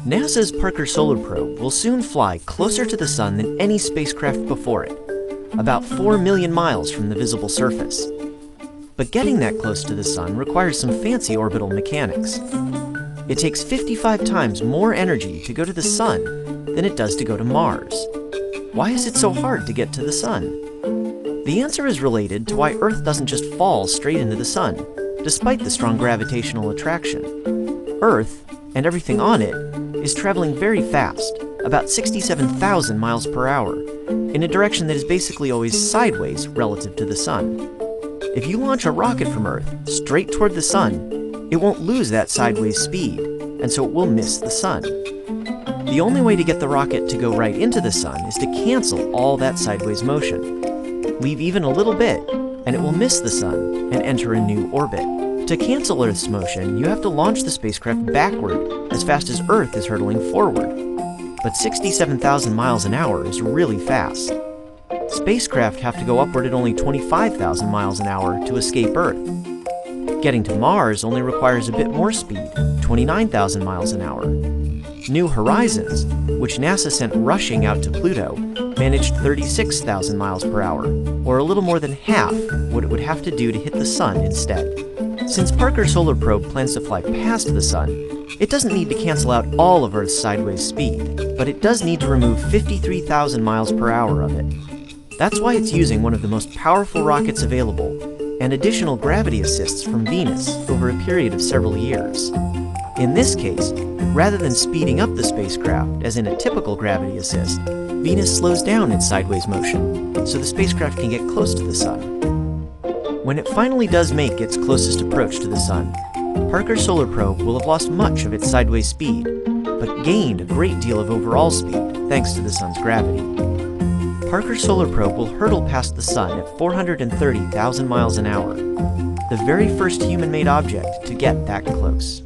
NASA's Parker Solar Probe will soon fly closer to the Sun than any spacecraft before it, about 4 million miles from the visible surface. But getting that close to the Sun requires some fancy orbital mechanics. It takes 55 times more energy to go to the Sun than it does to go to Mars. Why is it so hard to get to the Sun? The answer is related to why Earth doesn't just fall straight into the Sun, despite the strong gravitational attraction. Earth, and everything on it, is traveling very fast, about 67,000 miles per hour, in a direction that is basically always sideways relative to the Sun. If you launch a rocket from Earth straight toward the Sun, it won't lose that sideways speed, and so it will miss the Sun. The only way to get the rocket to go right into the Sun is to cancel all that sideways motion. Leave even a little bit, and it will miss the Sun and enter a new orbit. To cancel Earth's motion, you have to launch the spacecraft backward as fast as Earth is hurtling forward. But 67,000 miles an hour is really fast. Spacecraft have to go upward at only 25,000 miles an hour to escape Earth. Getting to Mars only requires a bit more speed, 29,000 miles an hour. New Horizons, which NASA sent rushing out to Pluto, managed 36,000 miles per hour, or a little more than half what it would have to do to hit the Sun instead. Since Parker Solar Probe plans to fly past the Sun, it doesn't need to cancel out all of Earth's sideways speed, but it does need to remove 53,000 miles per hour of it. That's why it's using one of the most powerful rockets available, and additional gravity assists from Venus over a period of several years. In this case, rather than speeding up the spacecraft, as in a typical gravity assist, Venus slows down its sideways motion, so the spacecraft can get close to the Sun. When it finally does make its closest approach to the Sun, Parker Solar Probe will have lost much of its sideways speed, but gained a great deal of overall speed thanks to the Sun's gravity. Parker Solar Probe will hurtle past the Sun at 430,000 miles an hour, the very first human-made object to get that close.